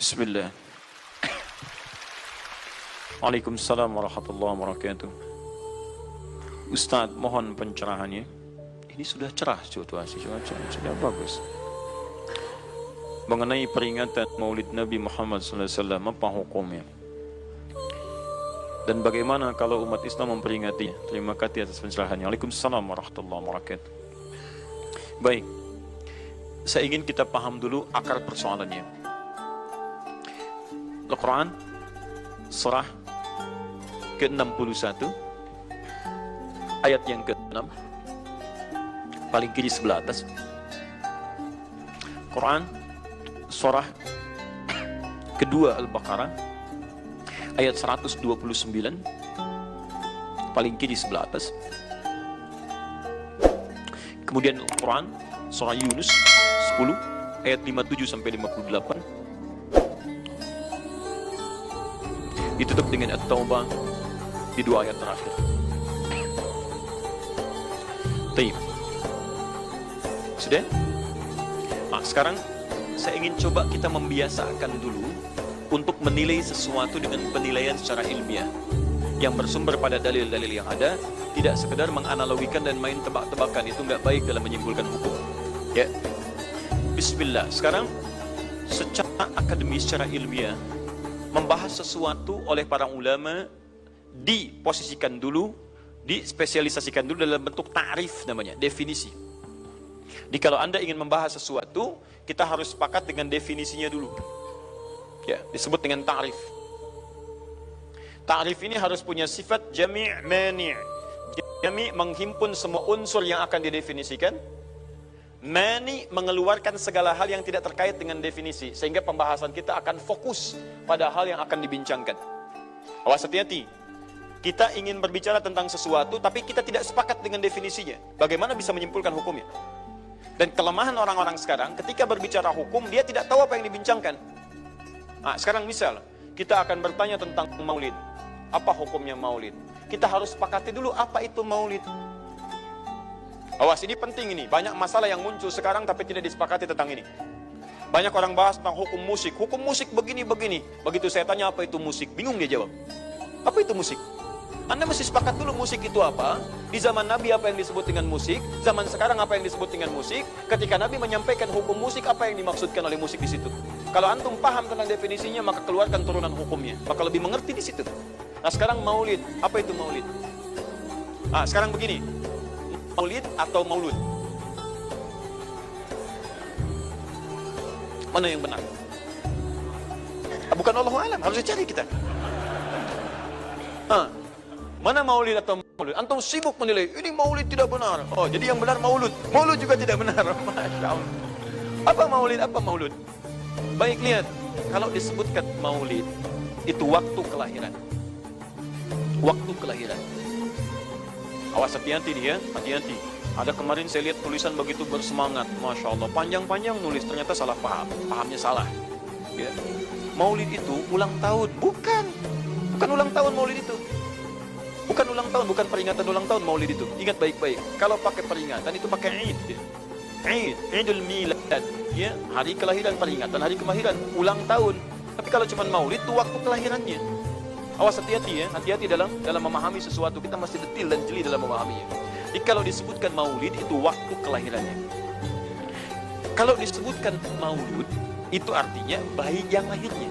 Bismillah. Waalaikumsalam warahmatullahi wabarakatuh. Ustadz, mohon pencerahannya. Ini sudah cerah situasi, sudah bagus. Mengenai peringatan Maulid Nabi Muhammad SAW, apa hukumnya? Dan bagaimana kalau umat Islam memperingatinya? Terima kasih atas pencerahannya. Waalaikumsalam warahmatullahi wabarakatuh. Baik, saya ingin kita paham dulu akar persoalannya. Al-Quran surah ke-61 ayat yang ke-6 paling kiri sebelah atas. Quran surah kedua Al-Baqarah ayat 129 paling kiri sebelah atas. Kemudian Al-Quran surah Yunus 10 ayat 57 sampai 58. Ditutup dengan At-Taubah di dua ayat terakhir. Taib. Sudah? Nah, sekarang saya ingin coba kita membiasakan dulu untuk menilai sesuatu dengan penilaian secara ilmiah yang bersumber pada dalil-dalil yang ada, tidak sekedar menganalogikan dan main tebak-tebakan. Itu nggak baik dalam menyimpulkan hukum. Ya. Bismillah. Sekarang secara akademis, secara ilmiah, membahas sesuatu oleh para ulama diposisikan dulu, dispesialisasikan dulu dalam bentuk ta'rif namanya, definisi. Jadi kalau Anda ingin membahas sesuatu, kita harus sepakat dengan definisinya dulu. Ya, disebut dengan ta'rif. Ta'rif ini harus punya sifat jami' mani'. Jami' menghimpun semua unsur yang akan didefinisikan. Mani mengeluarkan segala hal yang tidak terkait dengan definisi, sehingga pembahasan kita akan fokus pada hal yang akan dibincangkan. Awas, hati-hati. Kita ingin berbicara tentang sesuatu, tapi kita tidak sepakat dengan definisinya. Bagaimana bisa menyimpulkan hukumnya? Dan kelemahan orang-orang sekarang, ketika berbicara hukum, dia tidak tahu apa yang dibincangkan. Nah, sekarang misal, kita akan bertanya tentang maulid. Apa hukumnya maulid? Kita harus sepakati dulu apa itu maulid. Awas, ini penting ini. Banyak masalah yang muncul sekarang tapi tidak disepakati tentang ini. Banyak orang bahas tentang hukum musik. Hukum musik begini-begini. Begitu saya tanya apa itu musik, bingung dia jawab. Apa itu musik? Anda mesti sepakat dulu musik itu apa. Di zaman Nabi apa yang disebut dengan musik. Zaman sekarang apa yang disebut dengan musik. Ketika Nabi menyampaikan hukum musik, apa yang dimaksudkan oleh musik di situ. Kalau antum paham tentang definisinya, maka keluarkan turunan hukumnya. Maka lebih mengerti di situ. Nah, sekarang maulid. Apa itu maulid? Nah, sekarang begini. Maulid atau maulud? Mana yang benar? Bukan Allahu a'lam, harus dicari kita. Mana maulid atau maulud? Antum sibuk menilai, ini maulid tidak benar. Oh, jadi yang benar maulud. Maulud juga tidak benar. Masya Allah. Apa maulid? Apa maulud? Baik, lihat. Kalau disebutkan maulid, itu waktu kelahiran. Waktu kelahiran. Awas, hati-hati nih ya, hati-hati. Ada kemarin saya lihat tulisan begitu bersemangat, Masya Allah, panjang-panjang nulis, ternyata salah paham, pahamnya salah. Ya. Maulid itu ulang tahun, bukan ulang tahun maulid itu. Bukan ulang tahun, bukan peringatan ulang tahun maulid itu. Ingat baik-baik, kalau pakai peringatan itu pakai Eid. Idul Milad, ya, hari kelahiran, peringatan hari kelahiran, ulang tahun. Tapi kalau cuma maulid itu waktu kelahirannya. Awas, hati-hati ya, hati-hati dalam memahami sesuatu. Kita mesti detil dan jeli dalam memahaminya. Jadi kalau disebutkan maulid itu waktu kelahirannya. Kalau disebutkan maulud, itu artinya bayi yang lahirnya.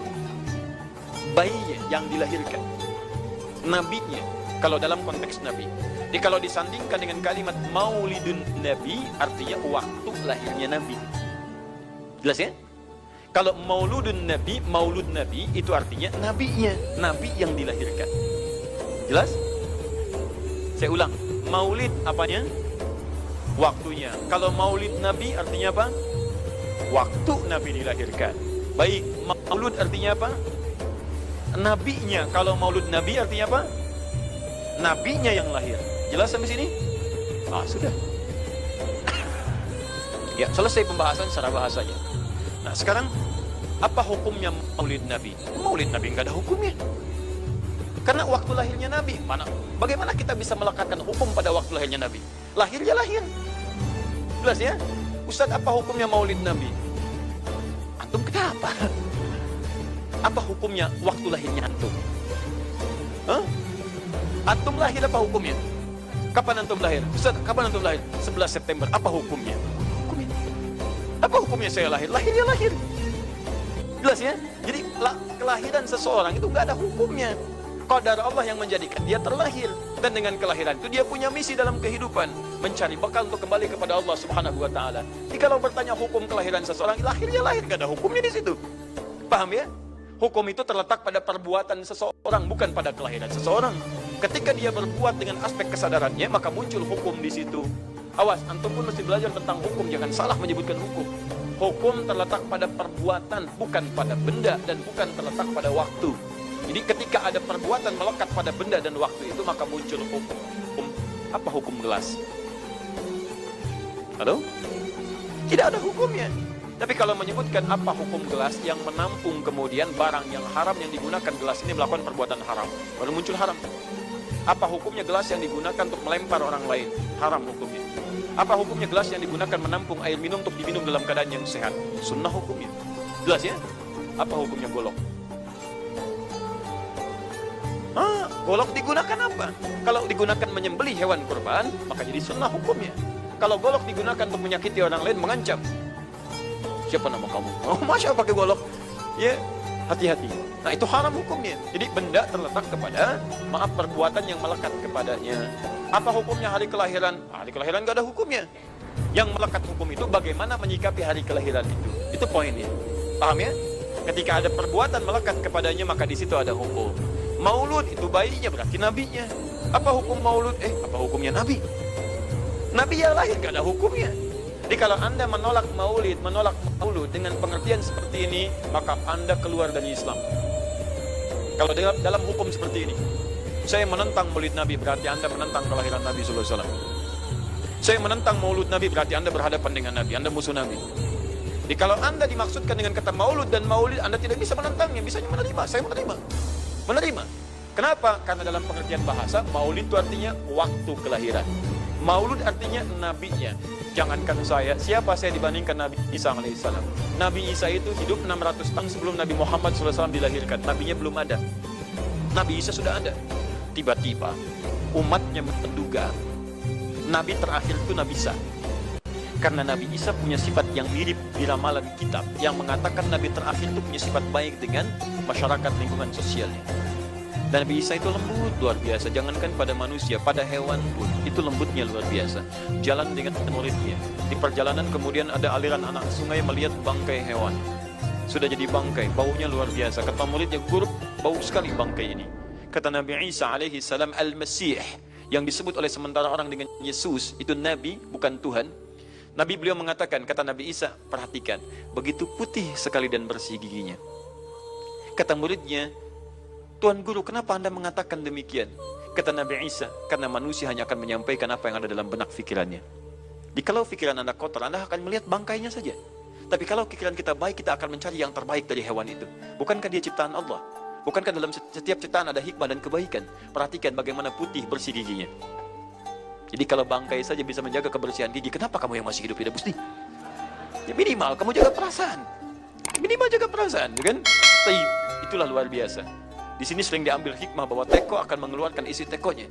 Bayinya yang dilahirkan. Nabinya, kalau dalam konteks Nabi. Jadi kalau disandingkan dengan kalimat maulidun Nabi, artinya waktu lahirnya Nabi. Jelas ya? Kalau mauludun Nabi, maulud Nabi, itu artinya nabinya, nabi yang dilahirkan. Jelas? Saya ulang, maulid apanya? Waktunya. Kalau maulid Nabi artinya apa? Waktu Nabi dilahirkan. Baik, maulud artinya apa? Nabinya. Kalau maulud Nabi artinya apa? Nabinya yang lahir. Jelas sampai sini? Ah, sudah. Ya, selesai pembahasan secara bahasanya. Nah, sekarang apa hukumnya maulid Nabi? Maulid Nabi nggak ada hukumnya. Karena waktu lahirnya Nabi. Bagaimana kita bisa melekatkan hukum pada waktu lahirnya Nabi? Lahir ya lahir. Jelas ya? Ustaz, apa hukumnya maulid Nabi? Antum kenapa? Apa hukumnya waktu lahirnya antum? Hah? Antum lahir apa hukumnya? Kapan antum lahir? Ustaz, kapan antum lahir? 11 September. Apa hukumnya? Hukumnya. Apa hukumnya saya lahir? Lahir ya lahir. Jelas ya? Jadi kelahiran seseorang itu nggak ada hukumnya. Qadar Allah yang menjadikan dia terlahir, dan dengan kelahiran itu dia punya misi dalam kehidupan, mencari bekal untuk kembali kepada Allah Subhanahu wa taala. Jadi kalau bertanya hukum kelahiran seseorang, lahirnya lahir, nggak ada hukumnya di situ. Paham ya? Hukum itu terletak pada perbuatan seseorang, bukan pada kelahiran seseorang. Ketika dia berbuat dengan aspek kesadarannya, maka muncul hukum di situ. Awas, antum pun mesti belajar tentang hukum, jangan salah menyebutkan hukum. Hukum terletak pada perbuatan, bukan pada benda, dan bukan terletak pada waktu. Jadi ketika ada perbuatan melekat pada benda dan waktu itu, maka muncul hukum. Apa hukum gelas? Halo? Tidak ada hukumnya. Tapi kalau menyebutkan apa hukum gelas yang menampung kemudian barang yang haram yang digunakan gelas ini melakukan perbuatan haram, baru muncul haram. Apa hukumnya gelas yang digunakan untuk melempar orang lain? Haram hukumnya. Apa hukumnya gelas yang digunakan menampung air minum untuk diminum dalam keadaan yang sehat? Sunnah hukumnya. Jelas ya? Apa hukumnya golok? Golok digunakan apa? Kalau digunakan menyembelih hewan kurban, maka jadi sunnah hukumnya. Kalau golok digunakan untuk menyakiti orang lain, mengancam. Siapa nama kamu? Oh, masya Allah pakai golok. Ya, hati-hati. Nah, itu haram hukumnya. Jadi benda terletak kepada, maaf, perbuatan yang melekat kepadanya. Apa hukumnya hari kelahiran? Hari kelahiran gak ada hukumnya. Yang melekat hukum itu bagaimana menyikapi hari kelahiran itu. Itu poinnya. Paham ya? Ketika ada perbuatan melekat kepadanya, maka di situ ada hukum. Maulud itu bayinya, berarti nabinya. Apa hukum maulud? Apa hukumnya nabi? Nabi yang lahir gak ada hukumnya. Jadi kalau anda menolak maulid, menolak maulud dengan pengertian seperti ini, maka anda keluar dari Islam. Kalau dalam hukum seperti ini, saya menentang maulid Nabi, berarti anda menentang kelahiran Nabi SAW. Saya menentang maulud Nabi, berarti anda berhadapan dengan Nabi, anda musuh Nabi. Jadi kalau anda dimaksudkan dengan kata maulud dan maulid, anda tidak bisa menentangnya, bisanya menerima. Saya menerima. Kenapa? Karena dalam pengertian bahasa, maulid itu artinya waktu kelahiran. Maulud artinya nabinya. Jangankan saya, siapa saya dibandingkan Nabi Isa alaihissalam? Nabi Isa itu hidup 600 tahun sebelum Nabi Muhammad SAW dilahirkan. Nabinya belum ada. Nabi Isa sudah ada. Tiba-tiba umatnya menduga Nabi terakhir itu Nabi Isa. Karena Nabi Isa punya sifat yang mirip di ramalan kitab yang mengatakan Nabi terakhir itu punya sifat baik dengan masyarakat lingkungan sosialnya. Dan Nabi Isa itu lembut luar biasa, jangankan pada manusia, pada hewan pun itu lembutnya luar biasa. Jalan dengan muridnya, di perjalanan kemudian ada aliran anak sungai melihat bangkai hewan, sudah jadi bangkai, baunya luar biasa. Kata muridnya, guru, bau sekali bangkai ini. Kata Nabi Isa alaihi salam, Al-Masih, yang disebut oleh sementara orang dengan Yesus, itu Nabi bukan Tuhan. Nabi beliau mengatakan, kata Nabi Isa, perhatikan, begitu putih sekali dan bersih giginya. Kata muridnya, Tuan Guru, kenapa Anda mengatakan demikian? Kata Nabi Isa, karena manusia hanya akan menyampaikan apa yang ada dalam benak fikirannya. Jadi kalau fikiran Anda kotor, Anda akan melihat bangkainya saja. Tapi kalau pikiran kita baik, kita akan mencari yang terbaik dari hewan itu. Bukankah dia ciptaan Allah? Bukankah dalam setiap ciptaan ada hikmah dan kebaikan? Perhatikan bagaimana putih bersih giginya. Jadi kalau bangkai saja bisa menjaga kebersihan gigi, kenapa kamu yang masih hidup tidak mesti? Ya minimal kamu jaga perasaan. Minimal jaga perasaan, kan? Tapi itulah luar biasa. Di sini sering diambil hikmah bahwa teko akan mengeluarkan isi tekonya.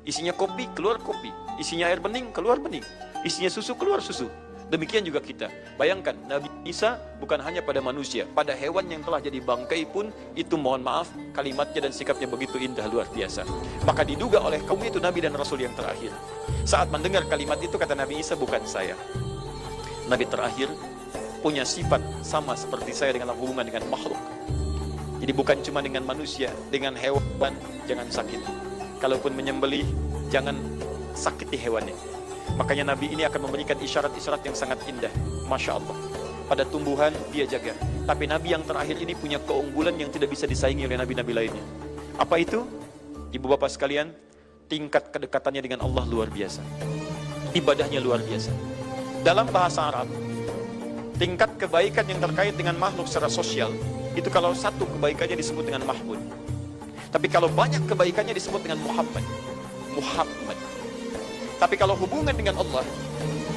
Isinya kopi, keluar kopi. Isinya air bening, keluar bening. Isinya susu, keluar susu. Demikian juga kita. Bayangkan, Nabi Isa bukan hanya pada manusia, pada hewan yang telah jadi bangkai pun, itu mohon maaf, kalimatnya dan sikapnya begitu indah, luar biasa. Maka diduga oleh kaum itu Nabi dan Rasul yang terakhir. Saat mendengar kalimat itu, kata Nabi Isa, bukan saya. Nabi terakhir punya sifat sama seperti saya dengan hubungan dengan makhluk. Jadi bukan cuma dengan manusia, dengan hewan jangan sakit. Kalaupun menyembelih, jangan sakiti hewannya. Makanya Nabi ini akan memberikan isyarat-isyarat yang sangat indah. Masya Allah. Pada tumbuhan dia jaga. Tapi Nabi yang terakhir ini punya keunggulan yang tidak bisa disaingi oleh Nabi-Nabi lainnya. Apa itu? Ibu bapak sekalian, tingkat kedekatannya dengan Allah luar biasa. Ibadahnya luar biasa. Dalam bahasa Arab, tingkat kebaikan yang terkait dengan makhluk secara sosial, itu kalau satu kebaikannya disebut dengan Mahmud. Tapi kalau banyak kebaikannya disebut dengan Muhammad. Tapi kalau hubungan dengan Allah,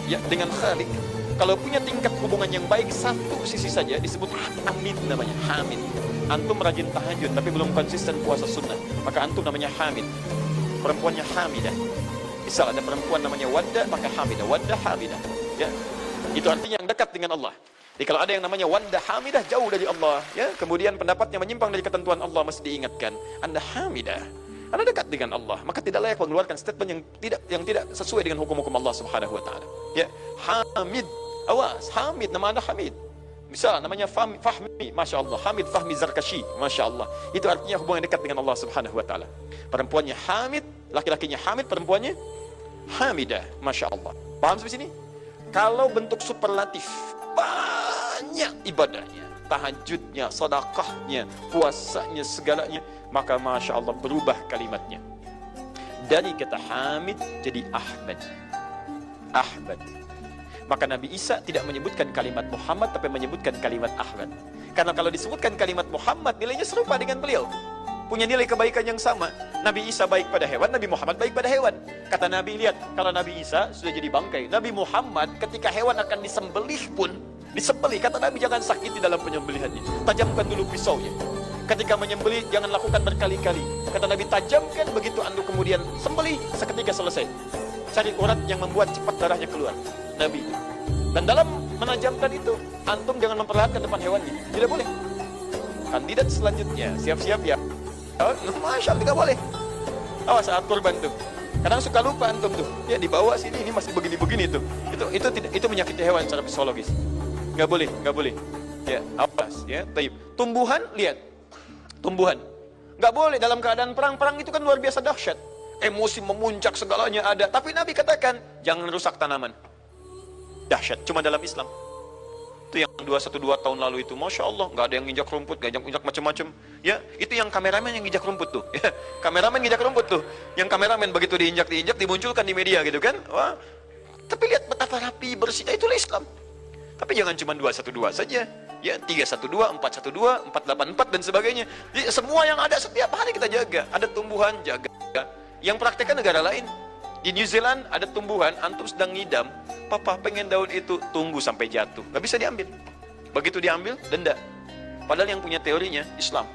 ya dengan Khalik, kalau punya tingkat hubungan yang baik satu sisi saja disebut Hamid namanya, Hamid. Antum rajin tahajud tapi belum konsisten puasa sunnah, maka antum namanya hamid. Perempuannya hamidah. Misal ada perempuan namanya Wanda, maka hamidah. Wanda hamidah. Ya. Itu artinya yang dekat dengan Allah. Jadi kalau ada yang namanya Wanda hamidah, jauh dari Allah, ya, kemudian pendapatnya menyimpang dari ketentuan Allah, mesti diingatkan, Anda hamidah, Anda dekat dengan Allah, maka tidak layak mengeluarkan statement yang tidak sesuai dengan hukum-hukum Allah Subhanahu wa taala. Ya, Hamid, awas, Hamid, nama Anda Hamid. Misal namanya Fahmi, Masya Allah, Hamid Fahmi Zarkashi, Masya Allah. Itu artinya hubungan dekat dengan Allah Subhanahu wa taala. Perempuannya Hamid, laki-lakinya Hamid, perempuannya Hamidah, Masya Allah. Paham sampai sini? Kalau bentuk superlatif, banyak ibadahnya, tahajudnya, sedekahnya, puasanya, segalanya, maka Masya Allah berubah kalimatnya. Dari kata Hamid jadi Ahmad. Ahmad. Maka Nabi Isa tidak menyebutkan kalimat Muhammad, tapi menyebutkan kalimat Ahmad. Karena kalau disebutkan kalimat Muhammad, nilainya serupa dengan beliau, punya nilai kebaikan yang sama. Nabi Isa baik pada hewan, Nabi Muhammad baik pada hewan. Kata Nabi, lihat, kalau Nabi Isa sudah jadi bangkai, Nabi Muhammad ketika hewan akan disembelih pun, disembelih, kata Nabi, jangan sakiti dalam penyembelihannya, tajamkan dulu pisaunya. Ketika menyembelih, jangan lakukan berkali-kali. Kata Nabi, tajamkan, begitu antum kemudian sembelih, seketika selesai. Cari urat yang membuat cepat darahnya keluar. Nabi. Dan dalam menajamkan itu, antum jangan memperlihatkan depan hewannya. Tidak boleh. Kandidat selanjutnya, siap-siap ya. Oh, Masya Allah, tidak boleh. Awas saat kurban tuh. Kadang suka lupa antum tuh. Ya dibawa sini, ini masih begini-begini tuh. Itu menyakiti hewan secara psikologis. Nggak boleh, nggak boleh. Ya, awas ya. Taib. Tumbuhan, lihat. Tumbuhan. Nggak boleh dalam keadaan perang itu kan luar biasa dahsyat. Emosi memuncak, segalanya ada. Tapi Nabi katakan, jangan rusak tanaman. Dahsyat, cuma dalam Islam. Itu yang 212 tahun lalu itu, Masya Allah, nggak ada yang nginjak rumput, nggak injak macam-macam. Ya, itu yang kameramen yang nginjak rumput tuh. Ya, kameramen nginjak rumput tuh. Yang kameramen begitu diinjak, dimunculkan di media gitu kan. Wah, tapi lihat betapa rapi, bersih. Itulah Islam. Tapi jangan cuma 212 saja. Ya, 312, 412, 484 dan sebagainya. Jadi, semua yang ada setiap hari kita jaga. Ada tumbuhan, jaga. Yang praktekkan negara lain. Di New Zealand ada tumbuhan, antum sedang ngidam, papa pengen daun itu, tunggu sampai jatuh, nggak bisa diambil. Begitu diambil, denda. Padahal yang punya teorinya Islam.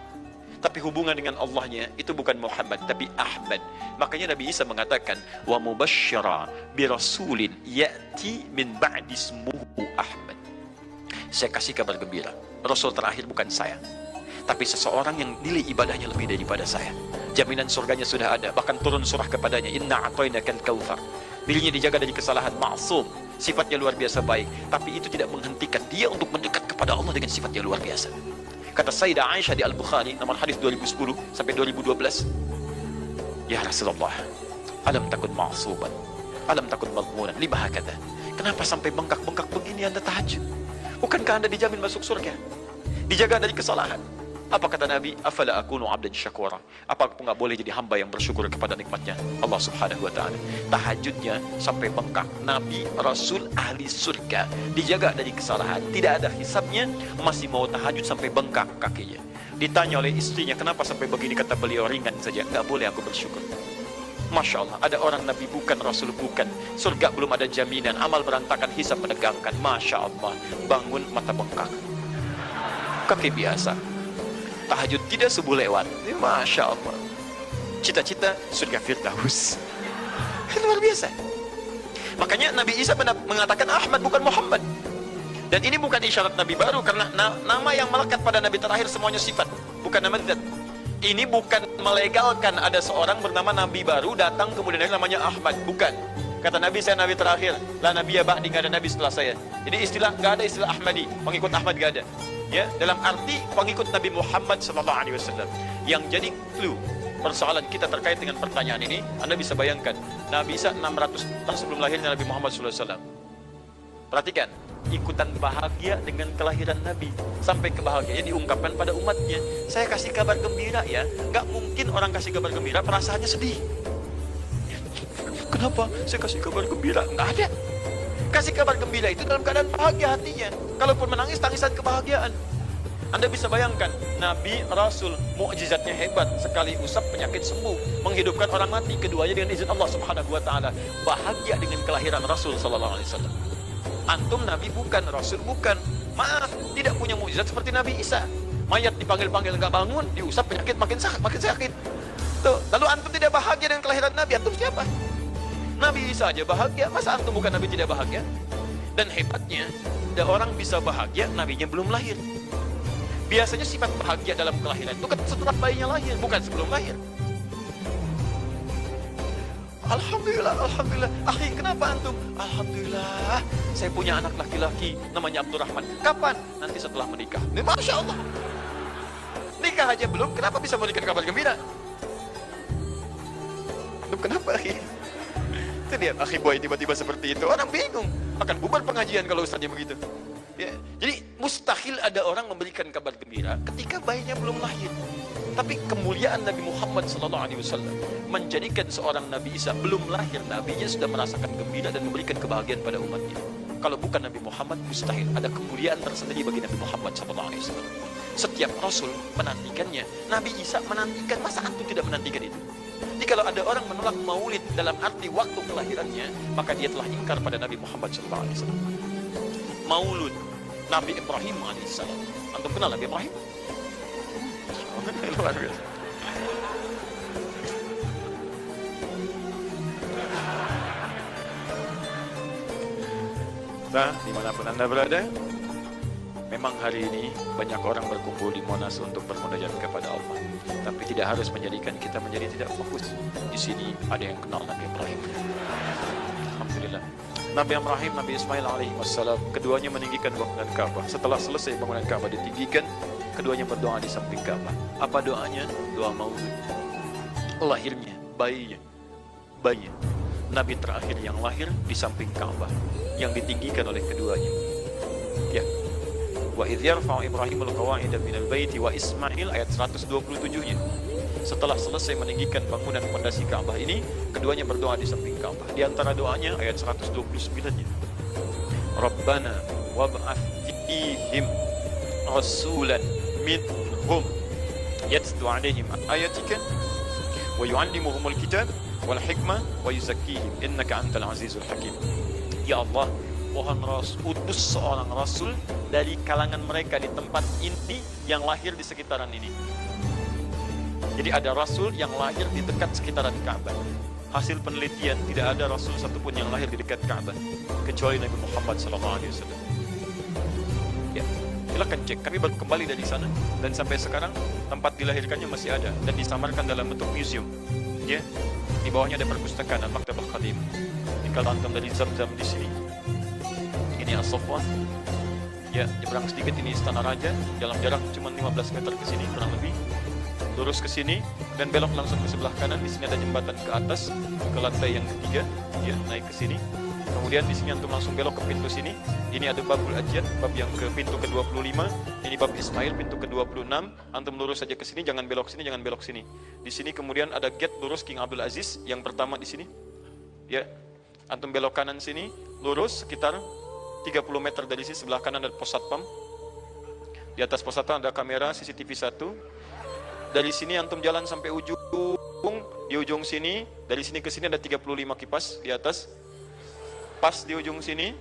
Tapi hubungan dengan Allahnya itu bukan Muhammad, tapi Ahmad. Makanya Nabi Isa mengatakan, wa mubasysyara bi rasulin ya'ti min ba'di ismuhu Ahmad. Saya kasih kabar gembira, Rasul terakhir bukan saya, tapi seseorang yang nilai ibadahnya lebih daripada saya. Jaminan surganya sudah ada, bahkan turun surah kepadanya, inna a'tainakal kautsar. Dirinya dijaga dari kesalahan, maksum, sifatnya luar biasa baik, tapi itu tidak menghentikan dia untuk mendekat kepada Allah dengan sifat yang luar biasa. Kata Sayyidah Aisyah di Al-Bukhari, nomor hadis 2010 sampai 2012, ya Rasulullah, alam takun ma'suban, alam takun madmunan, lima hakata. Kenapa sampai bengkak-bengkak begini Anda tahajud? Bukankah Anda dijamin masuk surga? Dijaga dari kesalahan. Apa kata Nabi? Afala akunu abdan syakura. Apa aku nggak boleh jadi hamba yang bersyukur kepada nikmatnya Allah Subhanahu wa taala. Tahajudnya sampai bengkak. Nabi, Rasul, ahli surga, dijaga dari kesalahan, tidak ada hisabnya, masih mau tahajud sampai bengkak kakinya. Ditanya oleh istrinya, kenapa sampai begini? Kata beliau, ringan saja, nggak boleh aku bersyukur. Masya Allah, ada orang Nabi bukan, Rasul bukan, surga belum ada jaminan, amal berantakan, hisab menegangkan. Masya Allah, bangun mata bengkak, kaki biasa. Tahajud tidak subuh lewat. Masya Allah. Cita-cita surga Firdaus. Luar biasa. Makanya Nabi Isa mengatakan Ahmad bukan Muhammad. Dan ini bukan isyarat Nabi baru, karena nama yang melekat pada Nabi terakhir semuanya sifat, bukan nama zat. Ini bukan melegalkan ada seorang bernama Nabi baru datang kemudian namanya Ahmad. Bukan. Kata Nabi, saya Nabi terakhir. La Nabiya ba'di, nggak ada Nabi setelah saya. Jadi nggak ada istilah Ahmadi. Pengikut Ahmad nggak ada. Ya, dalam arti pengikut Nabi Muhammad SAW. Yang jadi clue persoalan kita terkait dengan pertanyaan ini, Anda bisa bayangkan, Nabi Isa 600 tahun sebelum lahirnya Nabi Muhammad SAW. Perhatikan, ikutan bahagia dengan kelahiran Nabi, sampai kebahagiaannya diungkapkan pada umatnya. Saya kasih kabar gembira ya, nggak mungkin orang kasih kabar gembira perasaannya sedih. Kenapa saya kasih kabar gembira? Nggak ada. Kasih kabar gembira itu dalam keadaan bahagia hatinya. Kalaupun menangis, tangisan kebahagiaan. Anda bisa bayangkan, Nabi, Rasul, mukjizatnya hebat. Sekali usap penyakit sembuh, menghidupkan orang mati, keduanya dengan izin Allah Subhanahu wa taala. Bahagia dengan kelahiran Rasul sallallahu alaihi wasallam. Antum Nabi bukan, Rasul bukan. Maaf, tidak punya mukjizat seperti Nabi Isa. Mayat dipanggil-panggil nggak bangun, diusap penyakit makin sakit. Tuh, lalu antum tidak bahagia dengan kelahiran Nabi, antum siapa? Nabi Isa aja bahagia, masa antum bukan Nabi tidak bahagia? Dan hebatnya, ada orang bisa bahagia, nabinya belum lahir. Biasanya sifat bahagia dalam kelahiran itu setelah bayinya lahir, bukan sebelum lahir. Alhamdulillah, alhamdulillah. Akhi, kenapa antum? Alhamdulillah, saya punya anak laki-laki, namanya Abdurrahman. Kapan? Nanti setelah menikah. Masya Allah. Nikah aja belum, kenapa bisa memberikan kabar gembira? Antum kenapa, akhi? Itu lihat, akhi boy tiba-tiba seperti itu. Orang bingung, akan bubar pengajian kalau ustaznya begitu. Ya, jadi mustahil ada orang memberikan kabar gembira ketika bayinya belum lahir. Tapi kemuliaan Nabi Muhammad SAW menjadikan seorang Nabi Isa belum lahir, nabinya sudah merasakan gembira dan memberikan kebahagiaan pada umatnya. Kalau bukan Nabi Muhammad, mustahil ada kemuliaan tersendiri bagi Nabi Muhammad SAW. Setiap Rasul menantikannya, Nabi Isa menantikan, masa antum tidak menantikan itu? Jadi kalau ada orang menolak maulid dalam arti waktu kelahirannya, maka dia telah ingkar pada Nabi Muhammad SAW. Maulud Nabi Ibrahim AS. Antum kenal Nabi Ibrahim? Luar biasa. Nah, dimanapun Anda berada, memang hari ini banyak orang berkumpul di Monas untuk bermunajat kepada Allah. Tapi tidak harus menjadikan kita menjadi tidak fokus. Di sini ada yang kenal Nabi Ibrahim. Alhamdulillah. Nabi Ibrahim, Nabi Ismail alaihi wassalam, keduanya meninggikan bangunan Ka'bah. Setelah selesai bangunan Ka'bah ditinggikan, keduanya berdoa di samping Ka'bah. Apa doanya? Doa maulud. Lahirnya, bayinya. Nabi terakhir yang lahir di samping Ka'bah, yang ditinggikan oleh keduanya. Ya. Wa idh yarfa'u Ibrahimul qawa'ida minal baiti wa Ismail, ayat 127-nya. Setelah selesai meninggikan bangunan pondasi Ka'bah ini, keduanya berdoa di samping Ka'bah. Di antara doanya ayat 129-nya. Rabbana wab'ath fihim rasulan minhum yatlu 'alaihim ayatika wa yu'allimuhumul kitab wal hikmah wa yuzakkihim innaka antal azizul hakim. Ya Allah, mohon utus seorang rasul dari kalangan mereka di tempat ini yang lahir di sekitaran ini. Jadi ada rasul yang lahir di dekat sekitaran Ka'bah. Hasil penelitian, tidak ada rasul satupun yang lahir di dekat Ka'bah kecuali Nabi Muhammad SAW. Ya, silakan cek. Kami baru kembali dari sana dan sampai sekarang tempat dilahirkannya masih ada dan disamarkan dalam bentuk museum. Ya, di bawahnya ada perpustakaan Al-Maktabah Qadim. Kalau antum dari Zamzam di sini, ini As-Safwan. Ya, nyebrang sedikit ini Istana Raja, dalam jarak cuma 15 meter ke sini kurang lebih. Lurus ke sini dan belok langsung ke sebelah kanan. Di sini ada jembatan ke atas ke lantai yang ketiga. Ya, naik ke sini. Kemudian di sini antum langsung belok ke pintu sini. Ini ada babul Ajat, bab yang ke pintu ke-25. Ini bab Ismail, pintu ke-26. Antum lurus saja ke sini, jangan belok sini, jangan belok sini. Di sini kemudian ada gate lurus King Abdul Aziz yang pertama di sini. Ya, antum belok kanan sini, lurus sekitar 30 meter dari sini, sebelah kanan ada pos satpam. Di atas pos satpam ada kamera CCTV 1. Dari sini antum jalan sampai ujung, di ujung sini, dari sini ke sini ada 35 kipas di atas. Pas di ujung sini,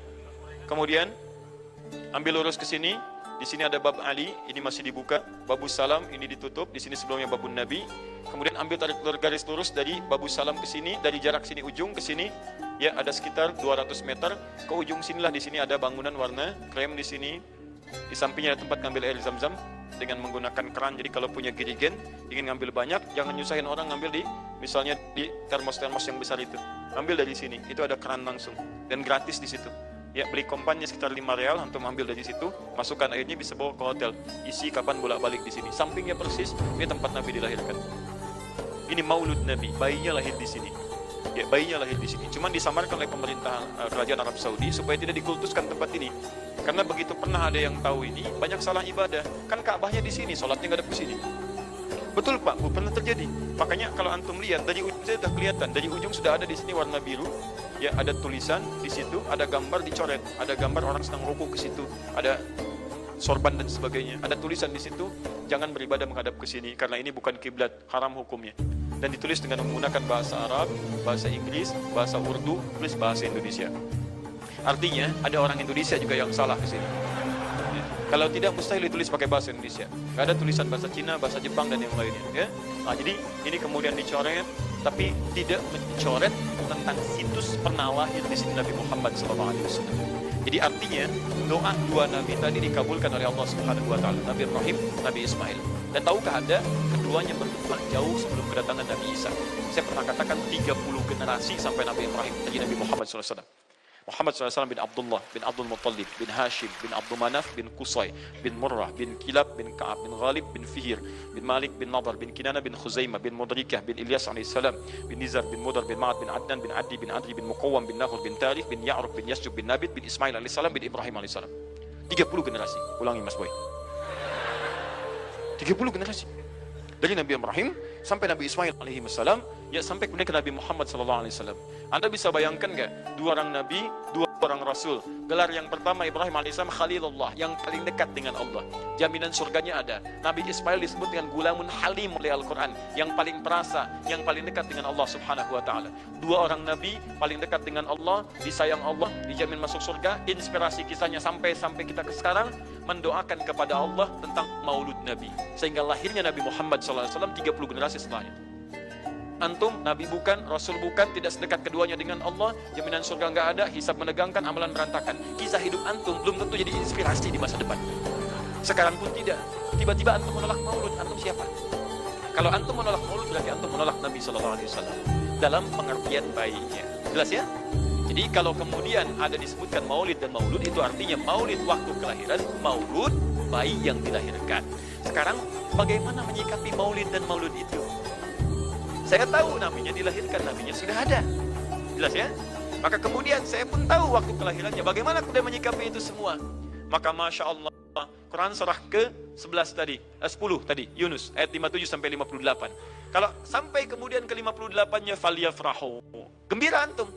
kemudian ambil lurus ke sini. Di sini ada bab Ali, ini masih dibuka. Babus Salam ini ditutup. Di sini sebelumnya babun Nabi. Kemudian ambil tarik garis lurus dari Babus Salam ke sini, dari jarak sini ujung ke sini, ya ada sekitar 200 meter. Ke ujung sinilah, di sini ada bangunan warna krem di sini. Di sampingnya ada tempat ngambil air zam-zam dengan menggunakan keran. Jadi kalau punya girigen, ingin ngambil banyak, jangan nyusahin orang ngambil di, misalnya di termos-termos yang besar itu. Ambil dari sini, itu ada keran langsung dan gratis di situ. Ya, beli kompannya sekitar 5 real, antum ambil dari situ, masukkan airnya, bisa bawa ke hotel, isi kapan bolak-balik di sini. Sampingnya persis, ini tempat Nabi dilahirkan. Ini maulud Nabi, bayinya lahir di sini. Ya, bayinya lahir di sini. Cuman disamarkan oleh pemerintah kerajaan Arab Saudi supaya tidak dikultuskan tempat ini. Karena begitu pernah ada yang tahu ini, banyak salah ibadah. Kan Ka'bahnya di sini, sholatnya nggak ada di sini. Betul Pak, Bu, pernah terjadi. Makanya kalau antum lihat dari ujung sudah kelihatan, dari ujung sudah ada di sini warna biru. Ya, ada tulisan di situ, ada gambar dicoret, ada gambar orang sedang rukuk ke situ, ada sorban dan sebagainya. Ada tulisan di situ, jangan beribadah menghadap ke sini karena ini bukan kiblat, haram hukumnya. Dan ditulis dengan menggunakan bahasa Arab, bahasa Inggris, bahasa Urdu, plus bahasa Indonesia. Artinya ada orang Indonesia juga yang salah ke sini. Ya. Kalau tidak, mustahil ditulis pakai bahasa Indonesia. Nggak ada tulisan bahasa Cina, bahasa Jepang, dan yang lainnya. Ya? Nah, jadi ini kemudian dicoret, tapi tidak mencoret tentang situs pernah lahir di sini Nabi Muhammad SAW. Jadi artinya doa dua Nabi tadi dikabulkan oleh Allah Subhanahu Wa Taala, Nabi Ibrahim, Nabi Ismail. Dan tahukah Anda, keduanya berdoa jauh sebelum kedatangan Nabi Isa. Saya pernah katakan 30 generasi sampai Nabi Ibrahim, jadi Nabi Muhammad SAW. Muhammad SAW bin Abdullah, bin Abdul Muttalib, bin Hashim, bin Abdul Manaf, bin Qusay, bin Murrah, bin Kilab, bin Ka'ab, bin Ghalib, bin Fihir, bin Malik, bin Nadar, bin Kinana, bin Khuzaimah, bin Mudrikah, bin Ilyas AS, bin Nizar, bin Mudar, bin Ma'ad, bin Adnan, bin Adi, bin Adri, bin Muqawwam, bin Nahur, bin Tarikh, bin Ya'ruf, bin Yasjub, bin Nabit, bin Ismail AS, bin Ibrahim AS. 30 generasi. Ulangi Mas Boy. 30 generasi. Dari Nabi Ibrahim sampai Nabi Ismail alaihi wassalam, ya sampai kemudian ke Nabi Muhammad sallallahu alaihi wasallam. Anda bisa bayangkan enggak? Dua orang nabi, dua orang rasul. Gelar yang pertama Ibrahim alaihissalam Khalilullah, yang paling dekat dengan Allah. Jaminan surganya ada. Nabi Ismail disebut dengan gulamun halim oleh Al-Qur'an, yang paling perasa, yang paling dekat dengan Allah Subhanahu wa taala. Dua orang nabi paling dekat dengan Allah, disayang Allah, dijamin masuk surga. Inspirasi kisahnya sampai kita ke sekarang mendoakan kepada Allah tentang maulud Nabi, sehingga lahirnya Nabi Muhammad SAW 30 generasi setelahnya. Antum, Nabi bukan, Rasul bukan, tidak sedekat keduanya dengan Allah, jaminan surga nggak ada, hisab menegangkan, amalan berantakan. Kisah hidup antum belum tentu jadi inspirasi di masa depan. Sekarang pun tidak. Tiba-tiba antum menolak maulud, antum siapa? Kalau antum menolak maulud, berarti antum menolak Nabi SAW dalam pengertian baiknya. Jelas ya? Jadi kalau kemudian ada disebutkan maulid dan maulud, itu artinya maulid waktu kelahiran, maulud bayi yang dilahirkan. Sekarang bagaimana menyikapi maulid dan maulud itu? Saya tahu nabinya dilahirkan, nabinya sudah ada. Jelas ya? Maka kemudian saya pun tahu waktu kelahirannya. Bagaimana kemudian menyikapi itu semua? Maka Masya Allah, Quran surah ke-11 tadi, 10 tadi, Yunus, ayat 57 sampai 58. Kalau sampai kemudian ke 58-nya, falyafrahu. Gembira antum.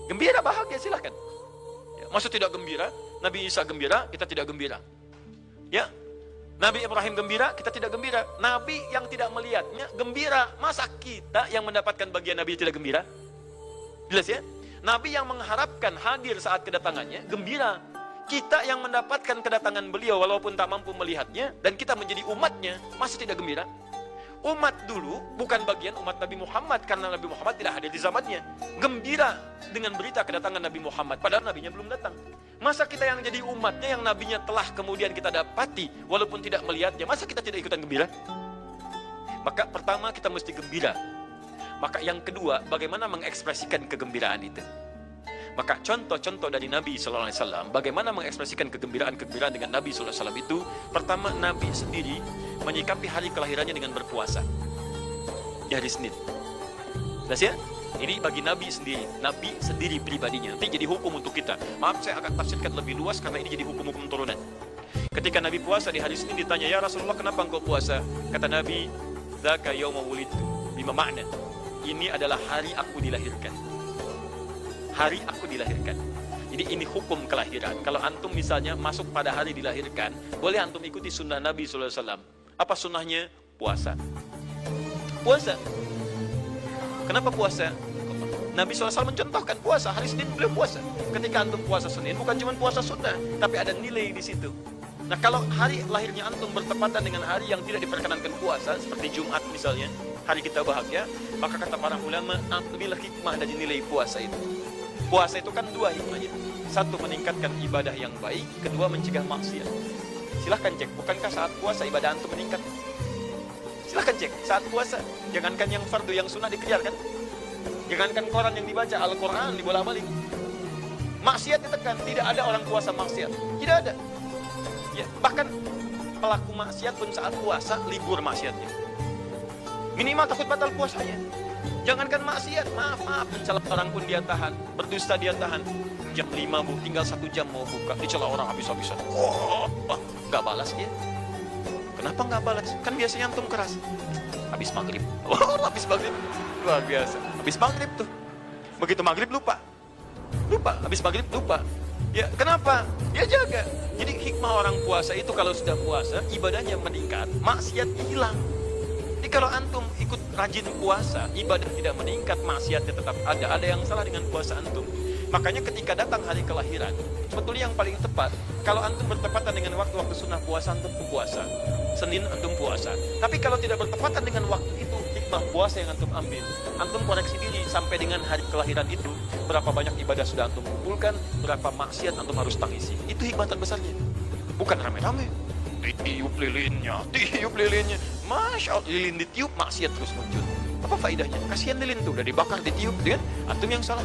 Gembira, bahagia, silahkan. Ya, maksud tidak gembira, Nabi Isa gembira, kita tidak gembira. Ya, Nabi Ibrahim gembira, kita tidak gembira. Nabi yang tidak melihatnya gembira. Masa kita yang mendapatkan bagian Nabi tidak gembira? Jelas ya? Nabi yang mengharapkan hadir saat kedatangannya gembira. Kita yang mendapatkan kedatangan beliau walaupun tak mampu melihatnya, dan kita menjadi umatnya, masa tidak gembira? Umat dulu bukan bagian umat Nabi Muhammad, karena Nabi Muhammad tidak hadir di zamannya. Gembira dengan berita kedatangan Nabi Muhammad, padahal nabinya belum datang. Masa kita yang jadi umatnya, yang nabinya telah kemudian kita dapati walaupun tidak melihatnya, masa kita tidak ikutan gembira? Maka pertama kita mesti gembira. Maka yang kedua, bagaimana mengekspresikan kegembiraan itu? Maka contoh-contoh dari Nabi SAW, bagaimana mengekspresikan kegembiraan-kegembiraan dengan Nabi SAW itu, pertama Nabi sendiri menyikapi hari kelahirannya dengan berpuasa di hari Senin. Jelas ya? Ini bagi Nabi sendiri pribadinya. Nanti jadi hukum untuk kita. Maaf, saya akan tafsirkan lebih luas karena ini jadi hukum-hukum turunan. Ketika Nabi puasa di hari Senin, ditanya, ya Rasulullah, kenapa engkau puasa? Kata Nabi, dzaka yauma wulidtu, bima makna. Ini adalah hari aku dilahirkan. Hari aku dilahirkan. Jadi ini hukum kelahiran. Kalau antum misalnya masuk pada hari dilahirkan, boleh antum ikuti sunnah Nabi SAW. Apa sunnahnya? Puasa. Puasa. Kenapa puasa? Nabi SAW mencontohkan puasa. Hari Senin beliau puasa. Ketika antum puasa Senin, bukan cuma puasa sunnah, tapi ada nilai di situ. Nah, kalau hari lahirnya antum bertepatan dengan hari yang tidak diperkenankan puasa, seperti Jumat misalnya, hari kita bahagia, maka kata para ulama, ambillah hikmah dari nilai puasa itu. Puasa itu kan dua hikmahnya. Satu, meningkatkan ibadah yang baik. Kedua, mencegah maksiat. Silahkan cek, bukankah saat puasa ibadah antum meningkat? Silahkan cek, saat puasa. Jangankan yang fardu, yang sunnah dikejar kan? Jangankan Quran yang dibaca, Al-Quran dibolak-balik. Maksiat ditekan, tidak ada orang puasa maksiat. Tidak ada. Ya, bahkan pelaku maksiat pun saat puasa, libur maksiatnya. Minimal takut batal puasanya. Jangankan maksiat, maaf, mencela orang pun dia tahan, berdusta dia tahan. Jam 5 bu, tinggal 1 jam mau buka, dicela orang habis-habisan. Gak balas dia. Kenapa gak balas? Kan biasanya antum keras. Habis maghrib. Habis maghrib. Luar biasa. Habis maghrib tuh. Begitu maghrib lupa. Habis maghrib lupa. Ya, kenapa? Dia jaga. Jadi hikmah orang puasa itu kalau sudah puasa, ibadahnya meningkat, maksiatnya hilang. Jadi kalau antum ikut rajin puasa, ibadah tidak meningkat, maksiatnya tetap ada. Ada yang salah dengan puasa antum. Makanya ketika datang hari kelahiran, sebetulnya yang paling tepat, kalau antum bertepatan dengan waktu-waktu sunnah puasa, antum puasa. Senin antum puasa. Tapi kalau tidak bertepatan dengan waktu itu, hikmah puasa yang antum ambil, antum koreksi diri sampai dengan hari kelahiran itu, berapa banyak ibadah sudah antum kumpulkan, berapa maksiat antum harus tangisi. Itu hikmah terbesarnya. Bukan rame-rame. Ditiup lilinnya. Masya Allah, lilin ditiup, maksiat terus muncul. Apa faedahnya? Kasihan lilin tuh, udah dibakar, ditiup, kan? Antum yang salah.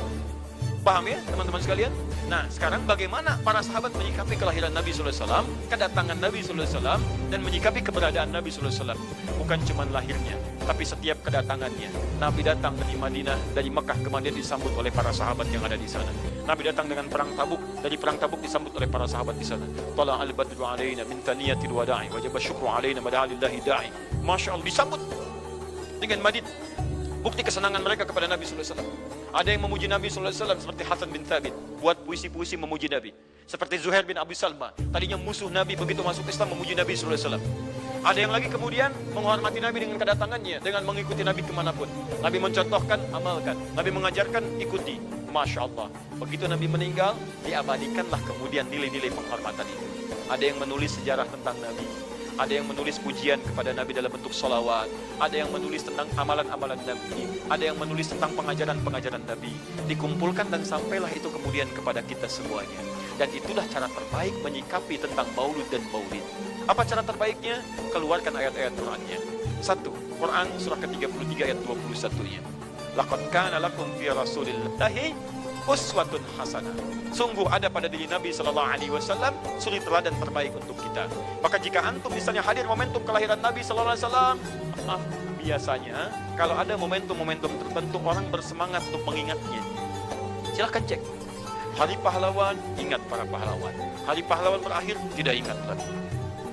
Paham ya teman-teman sekalian? Nah sekarang bagaimana para sahabat menyikapi kelahiran Nabi SAW, kedatangan Nabi SAW, dan menyikapi keberadaan Nabi SAW. Bukan cuma lahirnya, tapi setiap kedatangannya. Nabi datang dari Madinah, dari Mekah ke Madinah disambut oleh para sahabat yang ada di sana. Nabi datang dengan perang Tabuk, dari perang Tabuk disambut oleh para sahabat di sana. Tala al-badru alaina min thaniyatil wada'i wajib syukru alaina madalillahi da'i. Masya Allah, disambut dengan Madinah. Bukti kesenangan mereka kepada Nabi SAW. Ada yang memuji Nabi SAW seperti Hasan bin Thabit, buat puisi-puisi memuji Nabi. Seperti Zuhair bin Abi Salma, tadinya musuh Nabi, begitu masuk Islam memuji Nabi SAW. Ada yang lagi kemudian menghormati Nabi dengan kedatangannya, dengan mengikuti Nabi kemanapun. Nabi mencontohkan, amalkan. Nabi mengajarkan, ikuti. Masya Allah. Begitu Nabi meninggal, diabadikanlah kemudian nilai-nilai penghormatan itu. Ada yang menulis sejarah tentang Nabi. Ada yang menulis pujian kepada Nabi dalam bentuk sholawat. Ada yang menulis tentang amalan-amalan Nabi. Ada yang menulis tentang pengajaran-pengajaran Nabi. Dikumpulkan dan sampailah itu kemudian kepada kita semuanya. Dan itulah cara terbaik menyikapi tentang maulud dan maulid. Apa cara terbaiknya? Keluarkan ayat-ayat Qur'annya. 1. Quran surah ke-33 ayat 21-nya. Laqad kana lakum fi Rasulillahi uswatun hasanah. Sungguh ada pada diri Nabi SAW suri teladan terbaik untuk kita. Maka jika antum misalnya hadir momentum kelahiran Nabi SAW, biasanya kalau ada momentum-momentum tertentu orang bersemangat untuk mengingatnya. Silahkan cek. Hari pahlawan, ingat para pahlawan. Hari pahlawan berakhir, tidak ingat lagi.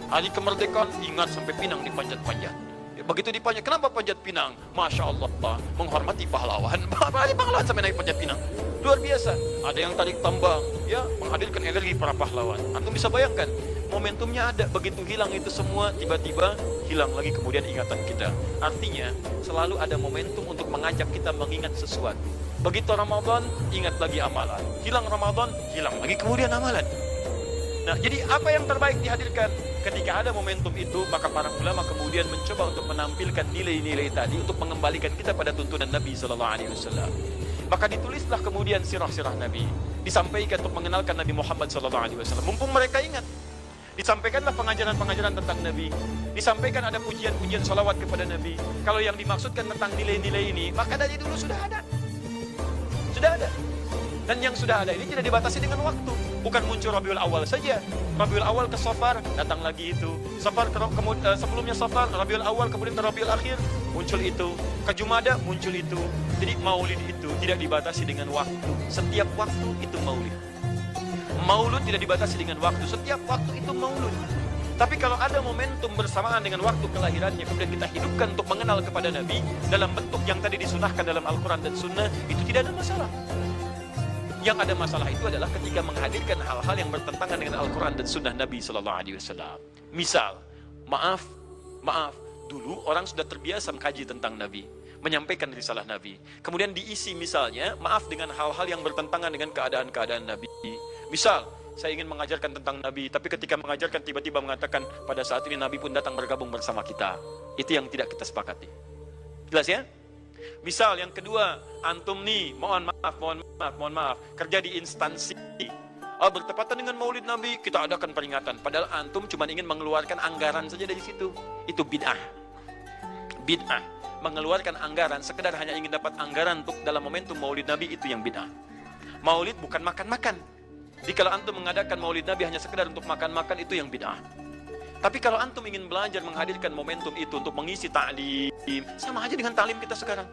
Hari kemerdekaan, ingat sampai pinang dipanjat-panjat. Begitu dipanjat, kenapa panjat pinang? Masya Allah, menghormati pahlawan. Hari pahlawan sampai naik panjat pinang. Luar biasa. Ada yang tarik tambang, ya, menghadirkan energi para pahlawan. Antum bisa bayangkan, momentumnya ada, begitu hilang itu semua, tiba-tiba hilang lagi kemudian ingatan kita. Artinya, selalu ada momentum untuk mengajak kita mengingat sesuatu. Begitu Ramadan, ingat lagi amalan. Hilang Ramadan, hilang lagi kemudian amalan. Nah, jadi apa yang terbaik dihadirkan? Ketika ada momentum itu, maka para ulama kemudian mencoba untuk menampilkan nilai-nilai tadi untuk mengembalikan kita pada tuntunan Nabi SAW. Maka ditulislah kemudian sirah-sirah Nabi, disampaikan untuk mengenalkan Nabi Muhammad SAW. Mumpung mereka ingat, disampaikanlah pengajaran-pengajaran tentang Nabi, disampaikan ada pujian-pujian salawat kepada Nabi. Kalau yang dimaksudkan tentang nilai-nilai ini, maka dari dulu sudah ada. Sudah ada. Dan yang sudah ada ini tidak dibatasi dengan waktu. Bukan muncul Rabiul Awal saja. Rabiul Awal ke Safar, datang lagi itu. Safar sebelumnya Safar, Rabiul Awal, kemudian ke Rabiul Akhir, muncul itu. Ke Jumada, muncul itu. Jadi maulid itu tidak dibatasi dengan waktu. Setiap waktu itu maulid. Maulud tidak dibatasi dengan waktu. Setiap waktu itu maulud. Tapi kalau ada momentum bersamaan dengan waktu kelahirannya, kemudian kita hidupkan untuk mengenal kepada Nabi dalam bentuk yang tadi disunahkan dalam Al-Quran dan Sunnah, itu tidak ada masalah. Yang ada masalah itu adalah ketika menghadirkan hal-hal yang bertentangan dengan Al-Quran dan Sunnah Nabi SAW. Misal, maaf, dulu orang sudah terbiasa mengkaji tentang Nabi, menyampaikan risalah Nabi. Kemudian diisi misalnya, maaf, dengan hal-hal yang bertentangan dengan keadaan-keadaan Nabi. Misal, saya ingin mengajarkan tentang Nabi, tapi ketika mengajarkan tiba-tiba mengatakan, pada saat ini Nabi pun datang bergabung bersama kita. Itu yang tidak kita sepakati. Jelas ya? Misal yang kedua, antum nih, mohon maaf, kerja di instansi. Bertepatan dengan Maulid Nabi, kita adakan peringatan. Padahal antum cuma ingin mengeluarkan anggaran saja dari situ. Itu bid'ah. Bid'ah. Mengeluarkan anggaran, sekedar hanya ingin dapat anggaran untuk dalam momentum Maulid Nabi, itu yang bid'ah. Maulid bukan makan-makan. Jadi kalau antum mengadakan Maulid Nabi hanya sekedar untuk makan-makan, itu yang bid'ah. Tapi kalau antum ingin belajar menghadirkan momentum itu untuk mengisi ta'lim, sama aja dengan ta'lim kita sekarang.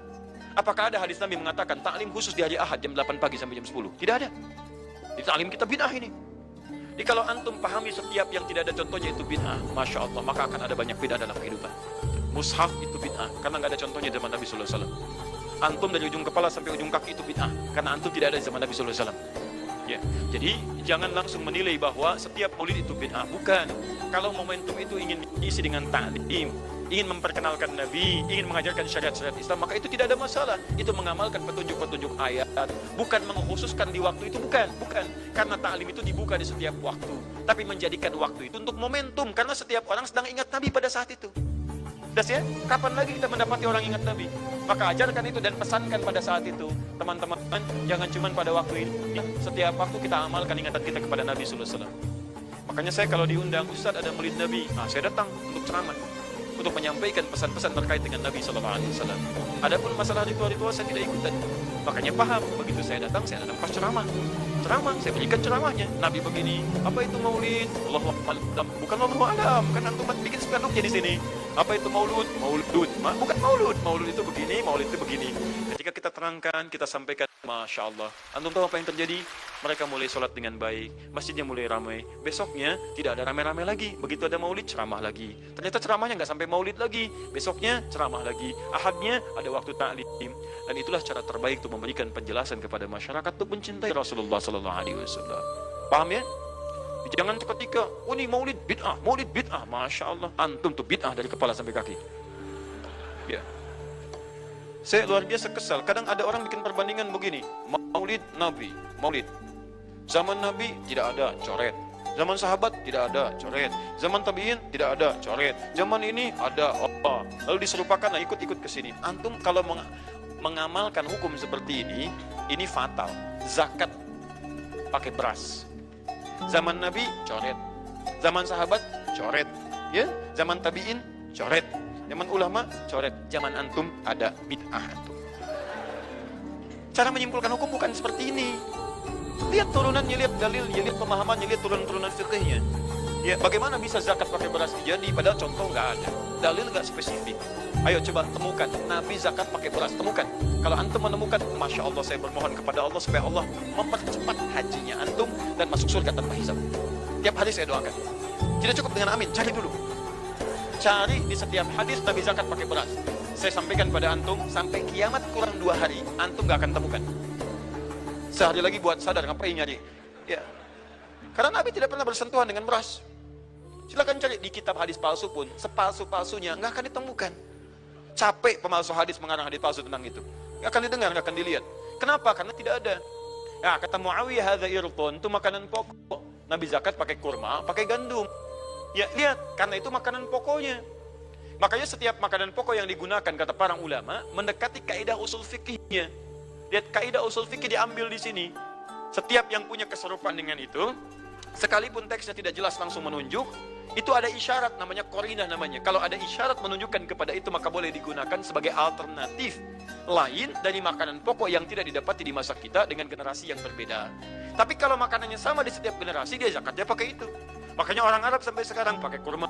Apakah ada hadis Nabi mengatakan ta'lim khusus di hari Ahad jam 8 pagi sampai jam 10? Tidak ada. Di ta'lim kita bid'ah ini. Jadi kalau antum pahami setiap yang tidak ada contohnya itu bid'ah, Masya Allah, maka akan ada banyak bid'ah dalam kehidupan. Mushaf itu bid'ah, karena nggak ada contohnya di zaman Nabi SAW. Antum dari ujung kepala sampai ujung kaki itu bid'ah, karena antum tidak ada di zaman Nabi SAW. Ya, jadi jangan langsung menilai bahwa setiap maulid itu bid'ah. Bukan. Kalau momentum itu ingin diisi dengan ta'lim, ingin memperkenalkan Nabi, ingin mengajarkan syariat-syariat Islam, maka itu tidak ada masalah. Itu mengamalkan petunjuk-petunjuk ayat, bukan mengkhususkan di waktu itu, bukan. Karena ta'lim itu dibuka di setiap waktu, tapi menjadikan waktu itu untuk momentum, karena setiap orang sedang ingat Nabi pada saat itu. Das ya, kapan lagi kita mendapati orang ingat Nabi? Maka ajarkan itu dan pesankan pada saat itu. Teman-teman, jangan cuma pada waktu ini, setiap waktu kita amalkan ingatan kita kepada Nabi sallallahu alaihi wasallam. Makanya saya kalau diundang, Ustaz ada maulid Nabi, saya datang untuk ceramah, untuk menyampaikan pesan-pesan terkait dengan Nabi sallallahu alaihi wasallam. Adapun masalah ritual-ritual saya tidak ikutan. Makanya paham, begitu saya datang pas ceramah, saya berikan ceramahnya. Nabi begini, apa itu maulid? Allahu a'lam. Bukan Allahu a'lam, kan antum bikin spanduknya di sini. Apa itu maulud? Bukan maulud itu begini, maulid itu begini. Ketika kita terangkan, kita sampaikan, Masya Allah. Antum tahu apa yang terjadi? Mereka mulai sholat dengan baik, masjidnya mulai ramai. Besoknya tidak ada ramai-ramai lagi. Begitu ada maulid, ceramah lagi. Ternyata ceramahnya nggak sampai maulid lagi. Besoknya ceramah lagi. Ahadnya ada waktu ta'lim. Dan itulah cara terbaik untuk memberikan penjelasan kepada masyarakat untuk mencintai Rasulullah sallallahu alaihi wasallam. Paham ya? Jangan ketika, ini maulid bid'ah. Masya Allah, antum tuh bid'ah dari kepala sampai kaki. Ya. Saya luar biasa kesal. Kadang ada orang bikin perbandingan begini. Maulid Nabi, maulid. Zaman Nabi tidak ada, coret. Zaman sahabat tidak ada, coret. Zaman tabi'in tidak ada, coret. Zaman ini ada, lalu diserupakan, ikut-ikut ke sini. Antum kalau mengamalkan hukum seperti ini fatal. Zakat pakai beras. Zaman Nabi coret, zaman sahabat coret, ya. Zaman tabi'in coret, zaman ulama coret, zaman antum ada bid'ah antum. Cara menyimpulkan hukum bukan seperti ini. Lihat turunannya, lihat dalilnya, lihat pemahamannya, lihat turunan fikihnya. Ya, bagaimana bisa zakat pakai beras jadi? Padahal contoh nggak ada, dalil nggak spesifik. Ayo coba temukan Nabi zakat pakai beras, temukan. Kalau antum menemukan, Masya Allah, saya bermohon kepada Allah supaya Allah mempercepat hajinya antum dan masuk surga tanpa hisab. Tiap hari saya doakan. Tidak cukup dengan amin, cari dulu. Cari di setiap hadis Nabi zakat pakai beras. Saya sampaikan pada antum, sampai kiamat kurang 2 hari, antum nggak akan temukan. Sehari lagi buat sadar, ngapain nyari? Ya. Karena Nabi tidak pernah bersentuhan dengan beras. Silakan cari di kitab hadis palsu pun, sepalsu-palsunya nggak akan ditemukan. Capek pemalsu hadis mengarang hadis palsu tentang itu. Nggak akan didengar, nggak akan dilihat. Kenapa? Karena tidak ada. Ya, kata Muawiyah, hadza irton, itu makanan pokok. Nabi zakat pakai kurma, pakai gandum. Ya, lihat, karena itu makanan pokoknya. Makanya setiap makanan pokok yang digunakan, kata para ulama, mendekati kaidah usul fikihnya. Lihat, kaidah usul fikih diambil di sini. Setiap yang punya keserupan dengan itu, sekalipun teksnya tidak jelas langsung menunjuk, itu ada isyarat, namanya qarinah namanya. Kalau ada isyarat menunjukkan kepada itu, maka boleh digunakan sebagai alternatif lain dari makanan pokok yang tidak didapati di masa kita dengan generasi yang berbeda. Tapi kalau makanannya sama di setiap generasi, dia zakatnya pakai itu. Makanya orang Arab sampai sekarang pakai kurma,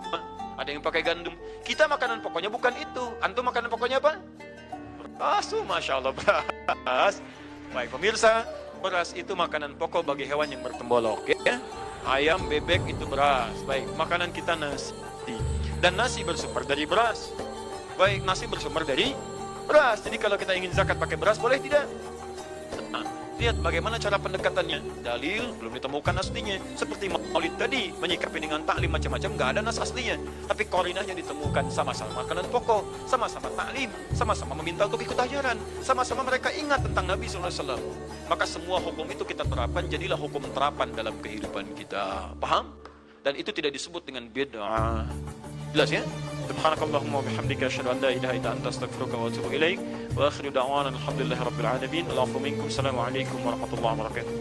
ada yang pakai gandum. Kita makanan pokoknya bukan itu. Antum makanan pokoknya apa? Beras, Masya Allah, beras. Baik pemirsa, beras itu makanan pokok bagi hewan yang bertembolok, ya. Ayam, bebek itu beras. Baik, makanan kita nasi. Dan nasi bersumber dari beras. Baik, nasi bersumber dari beras. Jadi kalau kita ingin zakat pakai beras, boleh tidak? Nah, lihat bagaimana cara pendekatannya. Dalil belum ditemukan aslinya. Seperti maulid tadi, menyikapi dengan taklim macam-macam, nggak ada nas aslinya. Tapi qarinahnya ditemukan, sama-sama makanan pokok, sama-sama taklim, sama-sama meminta untuk ikut ajaran, sama-sama mereka ingat tentang Nabi SAW. Maka semua hukum itu kita terapkan, jadilah hukum terapan dalam kehidupan kita. Paham? Dan itu tidak disebut dengan bid'ah. Jelas ya? Subhanakallahumma wa bihamdika asyhadu an la ilaha illa anta astaghfiruka wa atubu ilaik. Wa akhiru da'wana alhamdulillahi rabbil alamin. Assalamualaikum warahmatullahi wabarakatuh.